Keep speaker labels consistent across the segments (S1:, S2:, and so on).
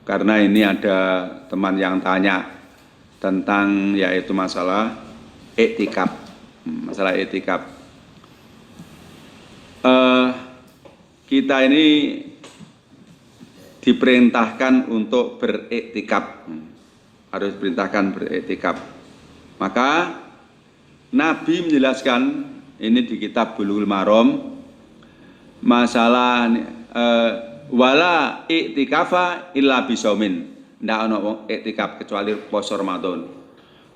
S1: karena ini ada teman yang tanya tentang yaitu masalah iktikaf. Masalah iktikaf. Kita ini diperintahkan untuk beriktikaf. Harus diperintahkan beriktikaf. Maka Nabi menjelaskan ini di kitab Bulughul Maram masalah wala iktikafa illa bisaumin. Ndak ana iktikaf kecuali puasa Ramadan.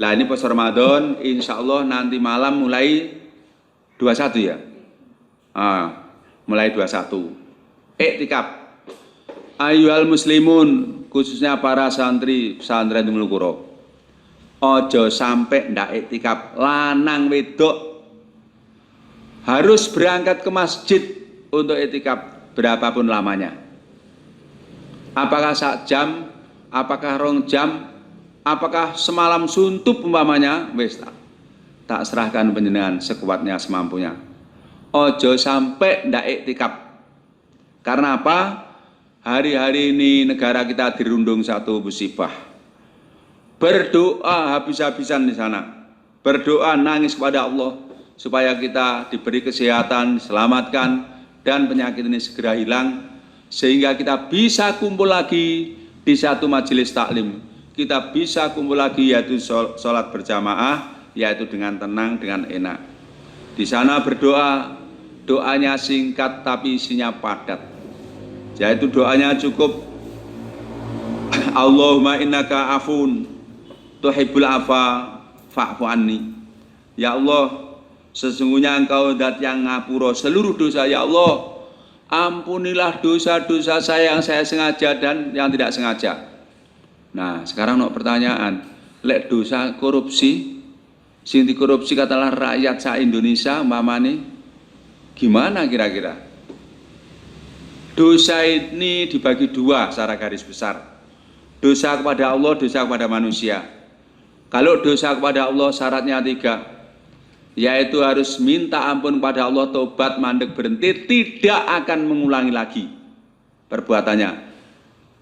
S1: Lah ini puasa Ramadan insyaallah nanti malam mulai 21 ya. Mulai 21. Iktikaf. Ayyuhal muslimun, khususnya para santri pesantren Ummul Qura. Ojo sampai ndak iktikaf, lanang wedok harus berangkat ke masjid untuk iktikaf berapapun lamanya. Apakah sak jam, apakah rong jam, apakah semalam suntup umpamanya, wis tak serahkan panjenengan sekuatnya semampunya. Ojo sampai ndak iktikaf. Karena apa? Hari-hari ini negara kita dirundung satu musibah. Berdoa habis-habisan di sana. Berdoa nangis kepada Allah supaya kita diberi kesehatan, diselamatkan, dan penyakit ini segera hilang, sehingga kita bisa kumpul lagi di satu majelis taklim. Kita bisa kumpul lagi yaitu sholat berjamaah, yaitu dengan tenang, dengan enak. Di sana berdoa, doanya singkat tapi isinya padat. Yaitu doanya cukup Allahumma innaka afun tuhibbul afa fa'fu anni. Ya Allah, sesungguhnya Engkau zat yang ngapura seluruh dosa. Ya Allah, ampunilah dosa-dosa saya yang saya sengaja dan yang tidak sengaja. Nah, sekarang no pertanyaan, lek dosa korupsi, sing dikorupsi katalah rakyat sa Indonesia, mamane, gimana kira-kira? Dosa ini dibagi dua secara garis besar. Dosa kepada Allah, dosa kepada manusia. Kalau dosa kepada Allah syaratnya 3, yaitu harus minta ampun kepada Allah, tobat, mandek, berhenti, tidak akan mengulangi lagi perbuatannya.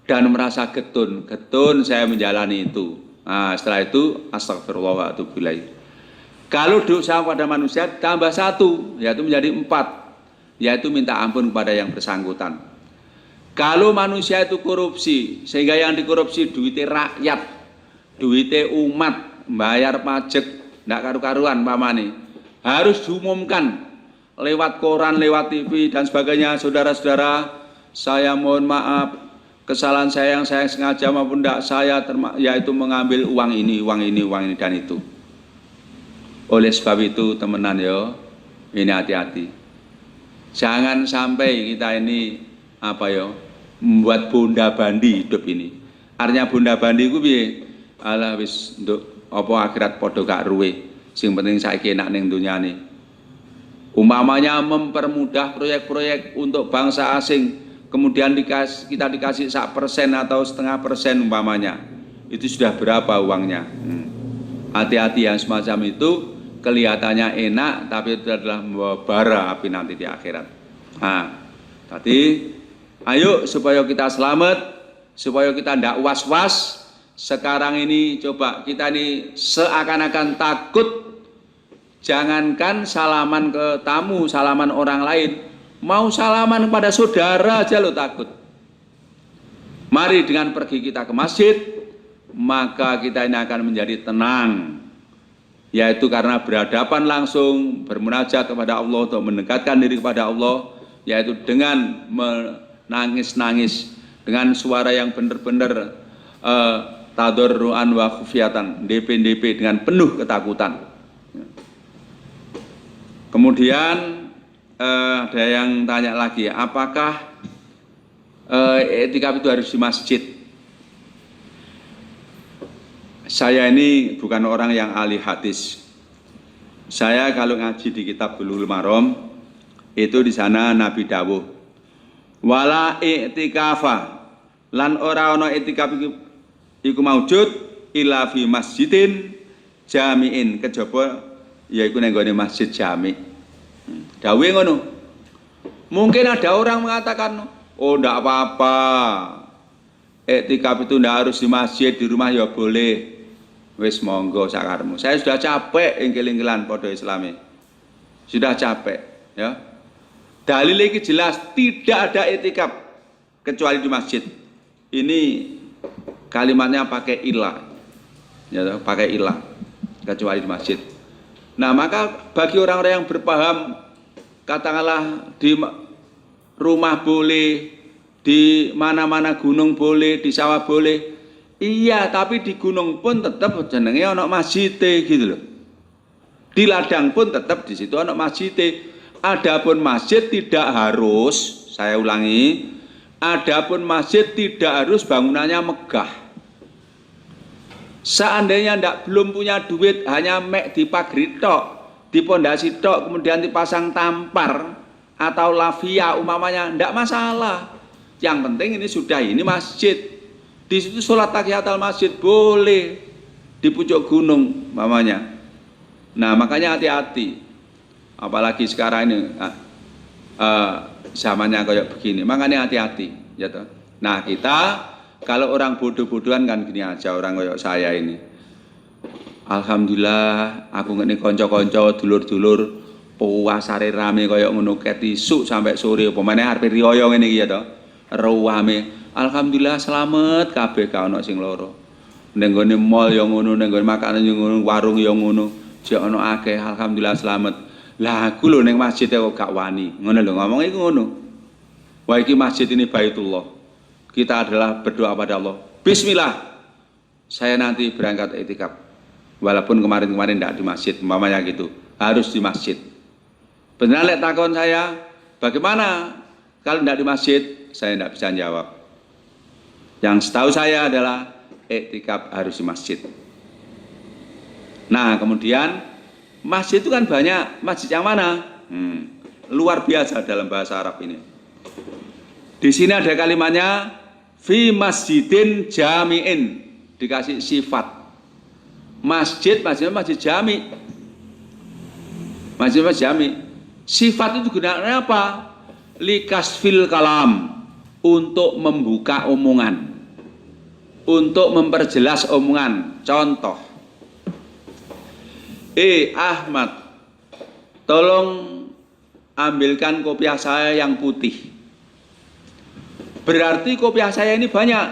S1: Dan merasa getun saya menjalani itu. Nah, setelah itu astagfirullah wa atubu ilaih. Kalau dosa kepada manusia tambah 1, yaitu menjadi 4. Yaitu minta ampun kepada yang bersangkutan. Kalau manusia itu korupsi, sehingga yang dikorupsi duitnya rakyat, duitnya umat, bayar pajak, tidak karu-karuan pamane, harus diumumkan lewat koran, lewat TV dan sebagainya. Saudara-saudara, saya mohon maaf, kesalahan saya yang saya sengaja maupun tidak, saya yaitu mengambil uang ini dan itu. Oleh sebab itu temenan yo, ini hati-hati. Jangan sampai kita ini membuat bonda-bandi hidup ini. Artinya bonda-bandi ku piye? Alah wis nduk apa akhirat padha gak ruwe. Sing penting saiki enak ning dunyane. Umpamanya mempermudah proyek-proyek untuk bangsa asing, kemudian kita dikasih 1% atau 0,5% umpamanya. Itu sudah berapa uangnya? Hati-hati yang semacam itu. Kelihatannya enak, tapi itu adalah membawa bara api nanti di akhirat. Nah, tadi ayo supaya kita selamat, supaya kita tidak was-was. Sekarang ini coba kita ini seakan-akan takut. Jangankan salaman ke tamu, salaman orang lain, mau salaman kepada saudara aja lo takut. Mari dengan pergi kita ke masjid, maka kita ini akan menjadi tenang. Yaitu karena berhadapan langsung, bermunajat kepada Allah untuk mendekatkan diri kepada Allah, yaitu dengan menangis-nangis, dengan suara yang benar-benar tadarruan wa khufyatan, DP dengan penuh ketakutan. Kemudian ada yang tanya lagi, apakah iktikaf itu harus di masjid? Saya ini bukan orang yang ahli hadis. Saya kalau ngaji di kitab Bulughul Maram, itu di sana Nabi dawuh, wala i'tikafa, lan ora ana iktikaf iku maujud illa fi masjidin jami'in, kejaba yaiku ning gone masjid jami'. Dawuhe ngono. Mungkin ada orang mengatakan, oh ndak apa-apa. Iktikaf itu ndak harus di masjid, di rumah ya boleh. Wis monggo sakarmu. Saya sudah capek ingkil-ingkilan podo Islami. Sudah capek, ya. Dalil ini jelas tidak ada iktikaf kecuali di masjid. Ini kalimatnya pakai ilah. Ya, pakai ilah kecuali di masjid. Nah, maka bagi orang-orang yang berpaham katakanlah di rumah boleh, di mana-mana gunung boleh, di sawah boleh. Iya, tapi di gunung pun tetap jenenge ana masjid gitu loh. Di ladang pun tetap di situ ana masjid. Adapun masjid tidak harus, saya ulangi, adapun masjid tidak harus bangunannya megah. Seandainya ndak belum punya duit, hanya mek dipagri tok, di pondasi tok, kemudian dipasang tampar atau lavia umpamanya, ndak masalah. Yang penting ini sudah ini masjid. Di situ sholat tahiyatul masjid boleh di pucuk gunung mamanya. Nah, makanya hati-hati. Apalagi sekarang ini zamannya kayak begini. Makanya hati-hati, ya toh. Nah, kita kalau orang bodoh-bodohan kan gini aja, orang kayak saya ini. Alhamdulillah aku ngene kanca-kanca dulur-dulur puasare rame kaya ngono ket isuk sampai sore apa meneh arep riyo ngene iki ya toh. Ruwame. Alhamdulillah selamat kabeh ka ono sing loro. Ning gone mall ya ngono, ning gone makanan ya ngono, warung ya ngono. Jek ono akeh alhamdulillah selamat. Lah aku lho ning masjid kok gak wani. Ngono lho ngomong iku ngono. Wah iki masjid ini Baitullah. Kita adalah berdoa pada Allah. Bismillah. Saya nanti berangkat iktikaf. Walaupun kemarin-kemarin tidak di masjid, umpamanya gitu. Harus di masjid. Benar lek takon saya, bagaimana kalau tidak di masjid? Saya tidak bisa jawab. Yang setahu saya adalah iktikaf harus di masjid. Nah, kemudian masjid itu kan banyak. Masjid yang mana? Luar biasa dalam bahasa Arab ini. Di sini ada kalimatnya fi masjidin jami'in, dikasih sifat. Masjid jami. Masjid jami. Sifat itu gunanya apa? Likasfil kalam, untuk membuka omongan, untuk memperjelas omongan. Contoh, Ahmad, tolong ambilkan kopiah saya yang putih. Berarti kopiah saya ini banyak,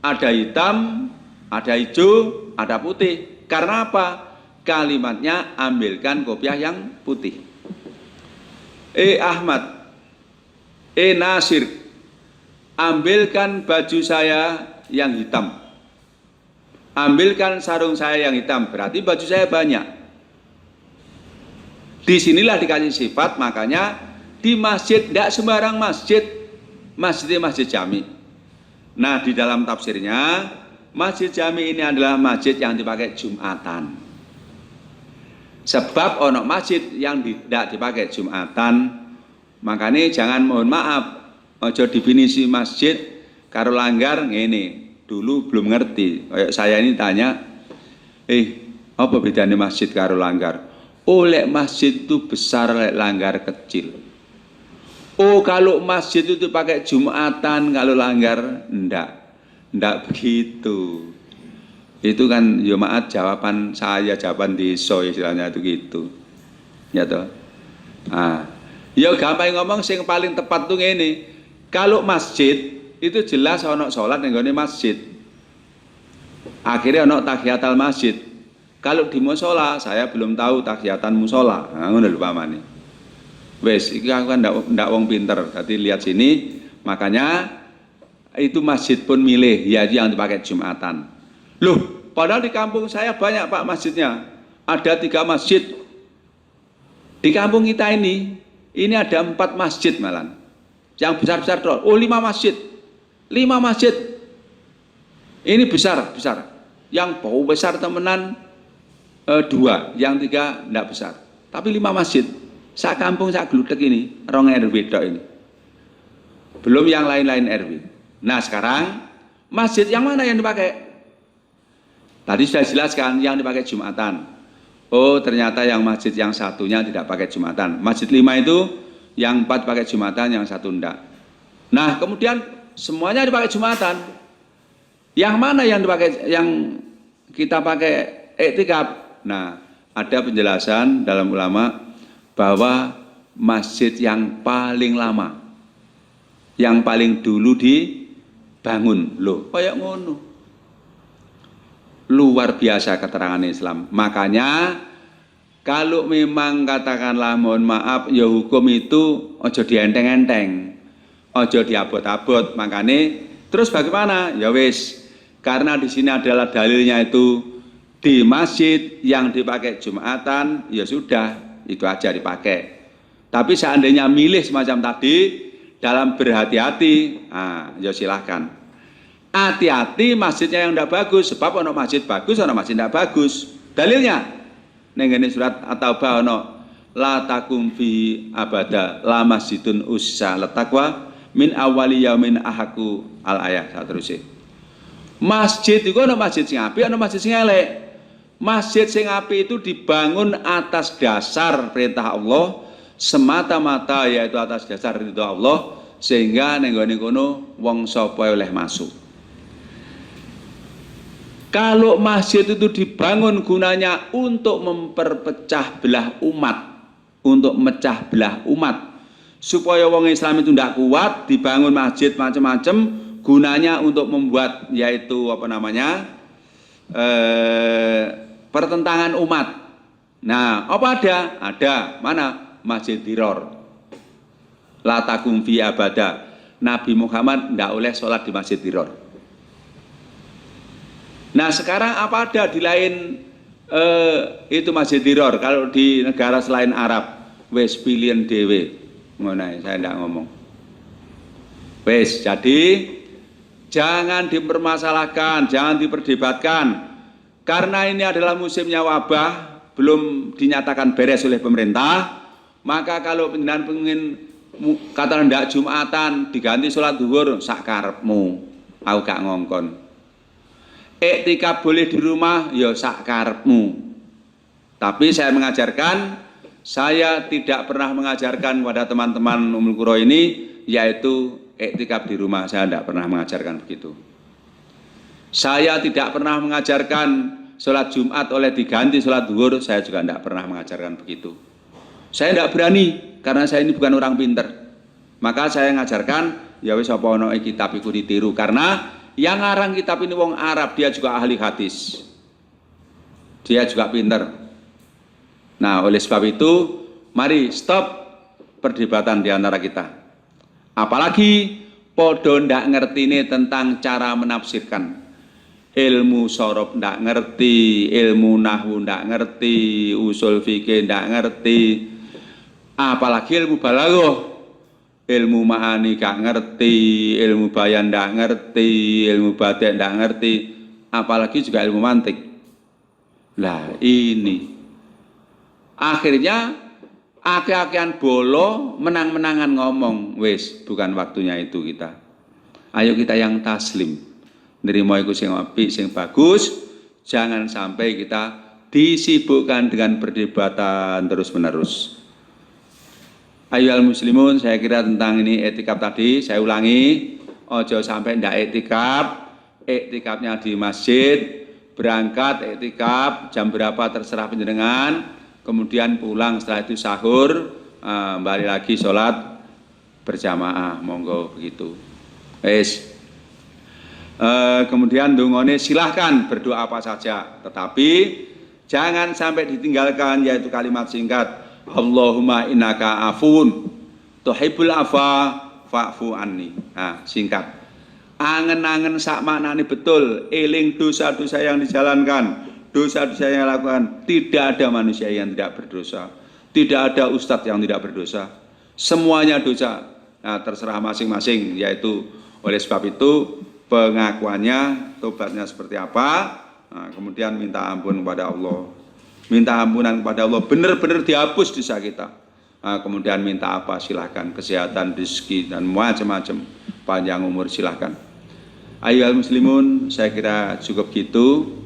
S1: ada hitam, ada hijau, ada putih. Karena apa? Kalimatnya ambilkan kopiah yang putih. Ahmad, Nasir, ambilkan baju saya yang hitam. Ambilkan sarung saya yang hitam. Berarti baju saya banyak. Disinilah dikasih sifat, makanya di masjid, tidak sembarang masjid. Masjidnya masjid jami. Nah, di dalam tafsirnya, masjid jami ini adalah masjid yang dipakai Jumatan. Sebab ono masjid yang tidak dipakai Jumatan, makanya jangan mohon maaf, ojo definisi masjid karo langgar ngene. Dulu belum ngerti. Kayak saya ini tanya, apa bedanya masjid karo langgar? Lek masjid itu besar, lek langgar kecil. Kalau masjid itu pakai Jumatan, kalau langgar enggak begitu. Itu kan ya maaf jawaban saya, jawaban desa istilahnya itu gitu. Ya toh. Ya gampang ngomong sing paling tepat tuh ngene. Kalau masjid itu jelas ono salat ning gone masjid. Akhirnya ono tahiyatul masjid. Kalau di musola saya belum tahu tahiyatan musola. Nah, ngono lho pamane. Wes, iki aku kan ndak wong pinter. Dadi lihat sini, makanya itu masjid pun milih ya yang dipakai Jumatan. Loh, padahal di kampung saya banyak Pak masjidnya. Ada 3 masjid. Di kampung kita ini ada 4 masjid malah. Yang besar-besar doang. 5 masjid. 5 masjid. Ini besar. Yang bau besar temenan 2, yang 3 enggak besar. Tapi 5 masjid. Sak kampung sak gludek ini, 2 RW tok ini. Belum yang lain-lain RW. Nah, sekarang masjid yang mana yang dipakai? Tadi sudah jelaskan yang dipakai Jumatan. Oh, ternyata yang masjid yang satunya tidak pakai Jumatan. Masjid 5 itu yang 4 pakai Jumatan, yang 1 enggak. Nah, kemudian semuanya dipakai Jumatan. Yang mana yang dipakai, yang kita pakai iktikaf? Nah, ada penjelasan dalam ulama bahwa masjid yang paling lama, yang paling dulu dibangun, loh, kayak ngono. Luar biasa keterangan Islam. Makanya kalau memang katakanlah mohon maaf, ya hukum itu ojo dienteng-enteng, ojo diabot-abot. Makanya terus bagaimana? Ya wis, karena di sini adalah dalilnya itu di masjid yang dipakai Jumatan, ya sudah, itu aja dipakai. Tapi seandainya milih semacam tadi dalam berhati-hati, ya silahkan. Hati-hati masjidnya yang tidak bagus, sebab ono masjid bagus, ono masjid tidak bagus. Dalilnya neng surat At-Taubah ono la takum fi abada la masjidun ussa letakwa min awali yaumin ahaku al ayat terusé. Masjid itu ono masjid sing apik, ono masjid sing elek. Masjid sing apik itu dibangun atas dasar perintah Allah semata-mata, yaitu atas dasar ridha Allah, sehingga ning gone kono wong sapa oleh masuk. Kalau masjid itu dibangun gunanya untuk memperpecah belah umat, untuk mecah belah umat, supaya wong Islam itu tidak kuat, dibangun masjid macam-macam, gunanya untuk membuat yaitu apa namanya pertentangan umat. Nah, apa ada? Ada. Mana? Masjid Diror. La takum fi abada. Nabi Muhammad tidak boleh sholat di Masjid Diror. Nah sekarang apa ada di lain itu Masjid Diror? Kalau di negara selain Arab, wes pilihan dewe, mengenai saya tidak ngomong. Wes, jadi jangan dipermasalahkan, jangan diperdebatkan, karena ini adalah musimnya wabah, belum dinyatakan beres oleh pemerintah. Maka kalau penjenengan pengen kata ndak Jumatan diganti sholat zuhur, sak karepmu, aku gak ngongkon. Iktikaf boleh di rumah, ya sak karepmu. Tapi saya mengajarkan, saya tidak pernah mengajarkan kepada teman-teman Ummul Qura ini, yaitu iktikaf di rumah. Saya tidak pernah mengajarkan begitu. Saya tidak pernah mengajarkan sholat Jumat oleh diganti sholat zuhur. Saya juga tidak pernah mengajarkan begitu. Saya tidak berani, karena saya ini bukan orang pinter. Maka saya mengajarkan, ya wis apa ono kitab iku ditiru, karena yang ngarang kitab ini wong Arab, dia juga ahli hadis, dia juga pinter. Nah oleh sebab itu, mari stop perdebatan di antara kita. Apalagi podo ndak ngerti ini tentang cara menafsirkan. Ilmu sorob ndak ngerti, ilmu nahwu ndak ngerti, usul fikih ndak ngerti, apalagi ilmu balaghah. Ilmu ma'ani gak ngerti, ilmu bayan ndak ngerti, ilmu batik ndak ngerti, apalagi juga ilmu mantik. Lah ini akhirnya akeh-akehan bolo menang-menangan ngomong, wis bukan waktunya itu kita. Ayo kita yang taslim, nerima iku sing apik, sing bagus, jangan sampai kita disibukkan dengan perdebatan terus-menerus. Ayyuhal muslimun, saya kira tentang ini etikaf tadi, saya ulangi, ojo sampai ndak etikaf, etikafnya di masjid, berangkat etikaf jam berapa terserah panjenengan, kemudian pulang setelah itu sahur, balik lagi sholat berjamaah, monggo begitu. Kemudian dungone silahkan berdoa apa saja, tetapi jangan sampai ditinggalkan, yaitu kalimat singkat, Allahumma innaka afun tuhibbul afa fa'fu anni. Nah, singkat. Angen-angen sak maknane betul, eling dosa-dosa yang dijalankan, dosa-dosa yang dilakukan. Tidak ada manusia yang tidak berdosa, tidak ada ustadz yang tidak berdosa. Semuanya dosa. Nah, terserah masing-masing, yaitu oleh sebab itu pengakuannya, tobatnya seperti apa. Nah, kemudian minta ampun kepada Allah. Minta ampunan kepada Allah, benar-benar dihapus dosa kita. Nah, kemudian minta apa? Silahkan, kesehatan, rezeki, dan macam-macam, panjang umur silahkan. Ayyuhal muslimun, saya kira cukup gitu.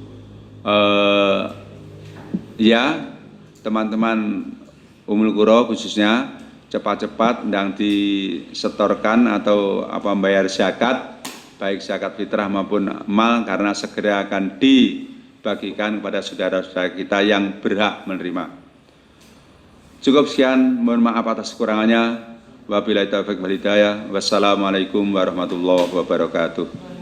S1: Ya, teman-teman Ummul Qura khususnya, cepat-cepat ndang disetorkan atau membayar zakat, baik zakat fitrah maupun mal, karena segera akan dibagikan kepada saudara-saudara kita yang berhak menerima. Cukup sekian, mohon maaf atas kekurangannya. Wabillahi taufiq wal hidayah. Wassalamualaikum warahmatullahi wabarakatuh.